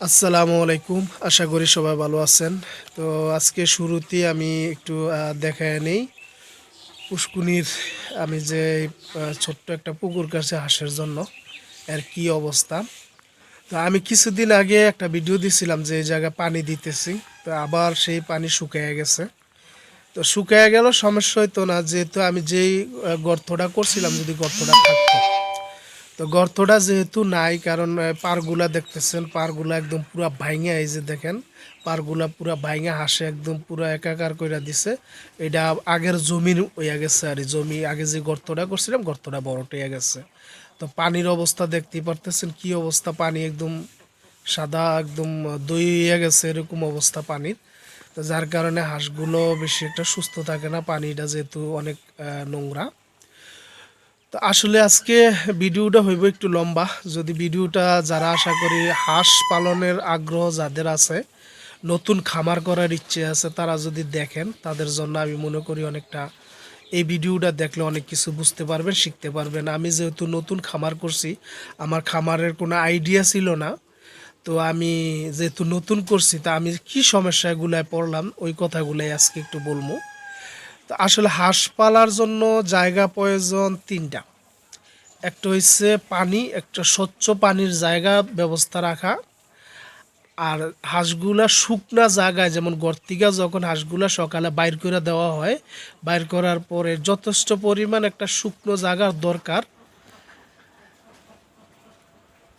আসসালামু আলাইকুম। আশা করি সবাই ভালো আছেন। তো আজকে শুরুতেই আমি একটু দেখায় নেই পুষ্কুনির আমি যে ছোট্ট একটা পুকুর কাছে হাঁসের জন্য এর কি অবস্থা। তো আমি কিছুদিন আগে একটা ভিডিও দিছিলাম যে এই জায়গায় পানি দিতেছি, তো আবার সেই পানি শুকিয়ে গেছে। তো শুকিয়ে গেল সমস্যা হইতো না, যেহেতু আমি যেই গর্তটা করছিলাম যদি গর্তটা থাকতো। তো গর্তটা যেহেতু নাই, কারণ পারগুলা দেখতেছেন, পারগুলা একদম পুরা ভাইঙা, এই যে দেখেন পারগুলা পুরা ভাইঙা হাসে একদম পুরা একাকার করে দিছে। এটা আগের জমির হইয়া গেছে, আর জমি আগে যে গর্তটা করছিলাম গর্তটা বড়টা হইয়া গেছে। তো পানির অবস্থা দেখতেই পারতেছেন কি অবস্থা, পানি একদম সাদা একদম দই হইয়া গেছে এরকম অবস্থা পানির। তো যার কারণে হাঁসগুলো বেশি একটা সুস্থ থাকে না, পানিটা যেহেতু অনেক নোংরা। তো আসলে আজকে ভিডিওটা হইব একটু লম্বা। যদি ভিডিওটা যারা আশা করি হাঁস পালনের আগ্রহ যাদের আছে, নতুন খামার করার ইচ্ছে আছে, তারা যদি দেখেন তাদের জন্য আমি মনে করি অনেকটা এই ভিডিওটা দেখলে অনেক কিছু বুঝতে পারবেন, শিখতে পারবেন। আমি যেহেতু নতুন খামার করছি, আমার খামারের কোনো আইডিয়া ছিল না। তো আমি যেহেতু নতুন করছি, তা আমি কি সমস্যাগুলায় পড়লাম ওই কথাগুলাই আজকে একটু বলবো। তো আসলে হাঁস পালার জন্য জায়গা প্রয়োজন তিনটা। একটা হচ্ছে পানি, একটা স্বচ্ছ পানির জায়গা ব্যবস্থা রাখা। আর হাঁসগুলা শুকনা জায়গায়, যেমন গর্তিকা যখন হাঁসগুলা সকালে বাইর করে দেওয়া হয়, বাইর করার পরে যথেষ্ট পরিমাণ একটা শুকনো জায়গার দরকার।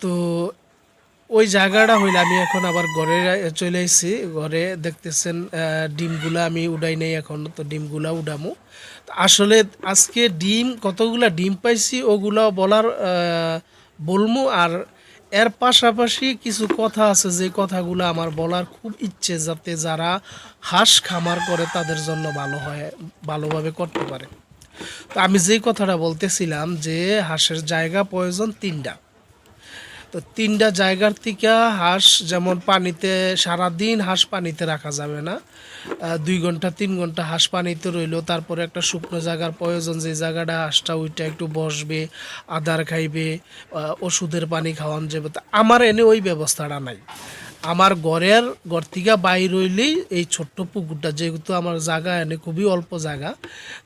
তো ওই জায়গাটা হইলে আমি এখন আবার ঘরে চলে এসেছি। ঘরে দেখতেছেন ডিমগুলা আমি উড়াই নেই এখন, তো ডিমগুলা উড়ামো। তো আসলে আজকে ডিম কতগুলা ডিম পাইছি ওগুলা বলার বলমু। আর এর পাশাপাশি কিছু কথা আছে যে কথাগুলো আমার বলার খুব ইচ্ছে, যাতে যারা হাঁস খামার করে তাদের জন্য ভালো হয়, ভালোভাবে করতে পারে। তো আমি যেই কথাটা বলতেছিলাম যে হাঁসের জায়গা প্রয়োজন তিনটা। তো তিনটা জায়গার থেকে হাঁস, যেমন পানিতে সারাদিন হাঁস পানিতে রাখা যাবে না, 2 ঘন্টা 3 ঘন্টা হাঁস পানিতে রইলো, তারপরে একটা শুকনো জায়গার প্রয়োজন, যে জায়গাটা হাঁসটা ওইটা একটু বসবে, আদার খাইবে, ওষুধের পানি খাওয়ান যাবে। তা আমার এনে ওই ব্যবস্থাটা নাই। আমার ঘর থেকে বাইর হইলেই এই ছোট্ট পুকুরটা, যেহেতু আমার জায়গা এনে খুবই অল্প জায়গা,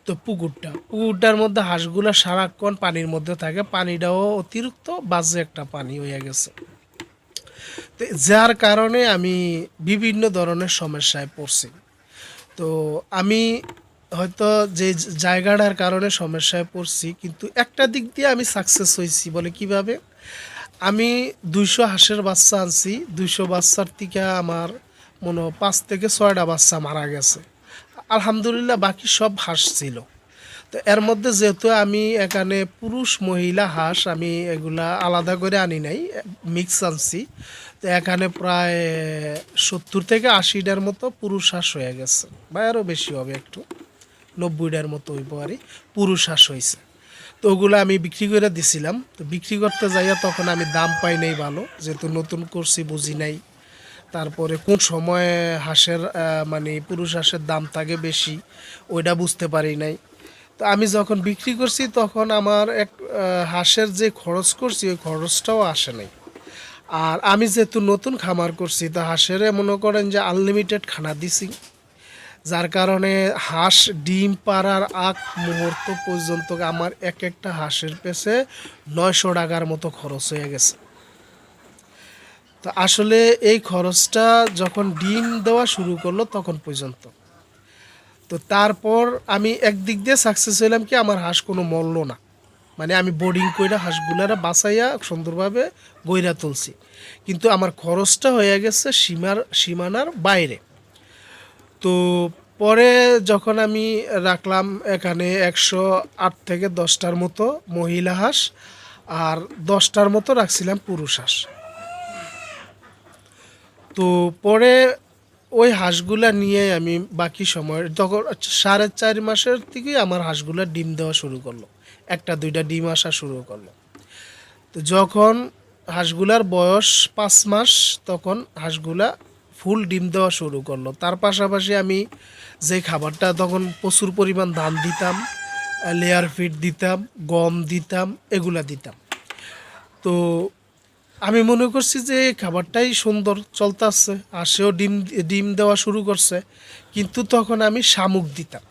তো পুকুরটার মধ্যে হাঁসগুলো সারাক্ষণ পানির মধ্যে থাকে, পানিটাও অতিরিক্ত বাজে একটা পানি হয়ে গেছে। তো যার কারণে আমি বিভিন্ন ধরনের সমস্যায় পড়ছি। তো আমি হয়তো যে জায়গাটার কারণে সমস্যায় পড়ছি, কিন্তু একটা দিক দিয়ে আমি সাকসেস হয়েছি। বলে কিভাবে? আমি 200 হাঁসের বাচ্চা আনছি, 200 বাচ্চার থেকে আমার মনে হয় 5 থেকে 6টা বাচ্চা মারা গেছে। আলহামদুলিল্লাহ বাকি সব হাঁস ছিল। তো এর মধ্যে যেহেতু আমি এখানে পুরুষ মহিলা হাঁস আমি এগুলা আলাদা করে আনি নাই, মিক্স আনছি। তো এখানে প্রায় 70 থেকে 80টার মতো পুরুষ হাঁস হয়ে গেছে, বা আরও বেশি হবে, একটু 90টার মতো হইব আর পুরুষ হাঁস হয়েছে। তো ওগুলো আমি বিক্রি করে দিছিলাম। তো বিক্রি করতে যাইয়া তখন আমি দাম পাই নাই ভালো, যেহেতু নতুন করছি বুঝি নাই। তারপরে কোন সময় হাঁসের মানে পুরুষ হাঁসের দাম থাকে বেশি, ওইটা বুঝতে পারি নাই। তো আমি যখন বিক্রি করছি তখন আমার এক হাঁসের যে খরচ করছি ওই খরচটাও আসে নাই। আর আমি যেহেতু নতুন খামার করছি, তো হাঁসের মনে করেন যে আনলিমিটেড খানা দিছি, যার কারণে হাঁস ডিম পাড়ার আগ মুহূর্ত পর্যন্ত আমার এক একটা হাঁসের পেছে 900 টাকার মতো খরচ হয়ে গেছে। তো আসলে এই খরচটা যখন ডিম দেওয়া শুরু করলো তখন পর্যন্ত। তো তারপর আমি একদিক দিয়ে সাকসেস হইলাম কি, আমার হাঁস কোনো মরল না। মানে আমি বোর্ডিং কইরা হাঁসগুলারা বাঁচাইয়া সুন্দরভাবে গইরা তুলছি, কিন্তু আমার খরচটা হয়ে গেছে সীমানার বাইরে। তো পরে যখন আমি রাখলাম এখানে 108 থেকে 10টার মতো মহিলা হাঁস, আর 10টার মতো রাখছিলাম পুরুষ হাঁস। তো পরে ওই হাঁসগুলা নিয়ে আমি বাকি সময় তখন 4.5 মাসের থেকেই আমার হাঁসগুলা ডিম দেওয়া শুরু করলো, একটা দুইটা ডিম আসা শুরু করলো। তো যখন হাঁসগুলার বয়স 5 মাস, তখন হাঁসগুলা ফুল ডিম দেওয়া শুরু করলো। তার পাশাপাশি আমি যে খাবারটা তখন প্রচুর পরিমাণ ধান দিতাম, লেয়ার ফিড দিতাম, গম দিতাম, এগুলা দিতাম। তো আমি মনে করছি যে খাবারটাই সুন্দর চলতেছে, হাঁসেও ডিম ডিম দেওয়া শুরু করছে, কিন্তু তখন আমি শামুক দিতাম।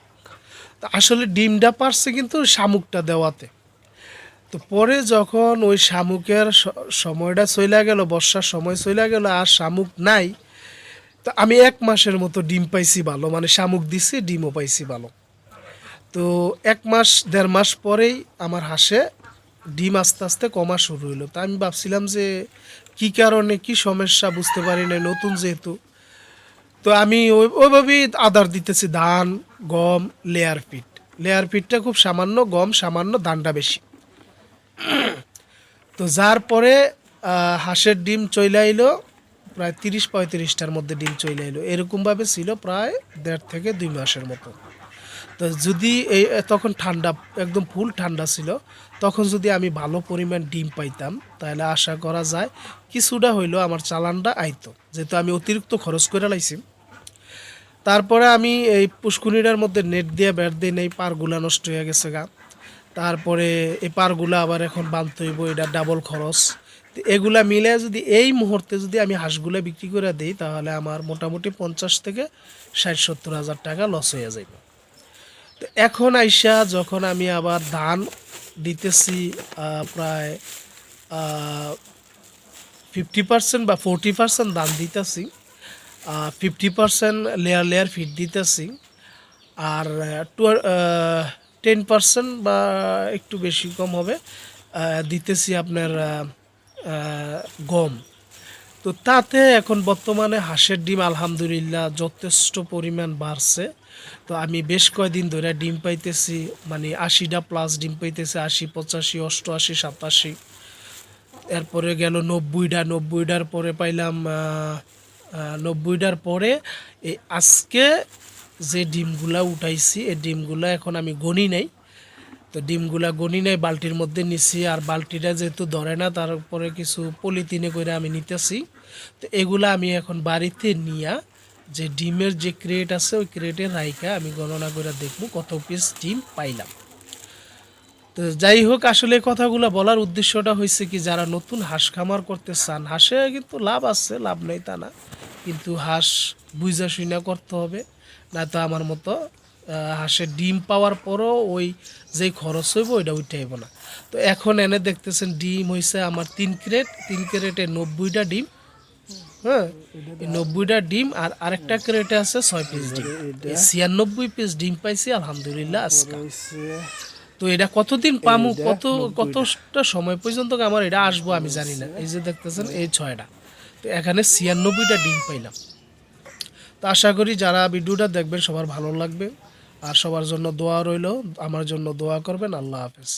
তো আসলে ডিমটা পারছে কিন্তু শামুকটা দেওয়াতে। তো পরে যখন ওই শামুকের সময়টা চলে গেল, বর্ষার সময় চলে গেল, আর শামুক নাই, তো আমি 1 মাসের মতো ডিম পাইছি ভালো, মানে শামুক দিছি ডিমও পাইছি ভালো। তো 1 মাস 1.5 মাস পরেই আমার হাঁসে ডিম আস্তে আস্তে কমা শুরু হইলো। তা আমি ভাবছিলাম যে কি কারণে, কি সমস্যা বুঝতে পারি না, নতুন যেহেতু। তো আমি ওইভাবেই আদার দিতেছি, ধান, গম, লেয়ার ফিট। লেয়ার ফিটটা খুব সামান্য, গম সামান্য, ধানটা বেশি। তো যার পরে হাঁসের ডিম চইলা আইলো প্রায় 30-35টার মধ্যে ডিম চইলা আইলো। এরকমভাবে ছিল প্রায় 1.5 থেকে 2 মাসের মতো। তো যদি এই তখন ঠান্ডা, একদম ফুল ঠান্ডা ছিল, তখন যদি আমি ভালো পরিমাণ ডিম পাইতাম তাহলে আশা করা যায় কিছুটা হইলেও আমার চালানটা আইতো, যেহেতু আমি অতিরিক্ত খরচ করে লাইছি। তারপরে আমি এই পুষ্কুনিটার মধ্যে নেট দিয়ে বেড় দিই নেই, পারগুলা নষ্ট হয়ে গেছে গা। তারপরে এই পারগুলা আবার এখন বাঁধতে হইব, এটা ডাবল খরচ। তো এগুলা মিলে যদি এই মুহূর্তে যদি আমি হাঁসগুলা বিক্রি করে দিই, তাহলে আমার মোটামুটি 50 থেকে 60-70 হাজার টাকা লস হয়ে যাবে। তো এখন আইসা যখন আমি আবার ধান দিতেছি, প্রায় 50% বা 40% ধান দিতেছি, 50% লেয়ার লেয়ার ফিট দিতেছি, আর 10% বা একটু বেশি কম হবে দিতেছি আপনার গম। তো তাতে এখন বর্তমানে হাঁসের ডিম আলহামদুলিল্লাহ যথেষ্ট পরিমাণ বাড়ছে। তো আমি বেশ কয়েকদিন ধরে ডিম পাইতেছি, মানে 80টা প্লাস ডিম পাইতেছি, 80, 85, 88, 87। এরপরে গেল 90টার পরে পাইলাম 90টার পরে এই আজকে যে ডিমগুলা উঠাইছি, এই ডিমগুলা এখন আমি গণি নাই। তো ডিমগুলা গণি নাই, বালতির মধ্যে নিছি, আর বালতিটা যেহেতু ধরে না, তারপরে কিছু পলিথিনে করে আমি নিতেছি। তো এগুলা আমি এখন বাড়িতে নিয়া যে ডিমের যে ক্রেট আছে, ওই ক্রেটে রাইখা আমি গণনা করে দেখবো কত পিস ডিম পাইলাম। তো যাই হোক, আসলে এই কথাগুলো বলার উদ্দেশ্যটা হয়েছে কি, যারা নতুন হাঁস খামার করতে চান, হাঁসে কিন্তু লাভ আছে, লাভ নেই তা না, কিন্তু হাঁস বুঝা শুনা করতে হবে, না তো আমার মতো হাঁসের ডিম পাওয়ার পরও ওই যেই খরচ হইব ওইটা উঠাইব না। তো এখন এনে দেখতেছেন ডিম হয়েছে আমার 3 ক্রেট, 3 ক্রেটে 90টা ডিম। হ্যাঁ, এই 90টা ডিম, আর আরেকটা ক্রেটে আছে 6 পিস ডিম। এই 96 পিস ডিম পাইছি আলহামদুলিল্লাহ আজকে। তো এটা কতদিন পামু, কতটা সময় পর্যন্ত আমার এটা আসবো আমি জানি না। এই যে দেখতেছেন এই 6টা, তো এখানে 96টা ডিম পাইলাম। তো আশা করি যারা ভিডিওটা দেখবেন সবার ভালো লাগবে, আর সবার জন্য দোয়া রইল, আমার জন্য দোয়া করবেন। আল্লাহ হাফেজ।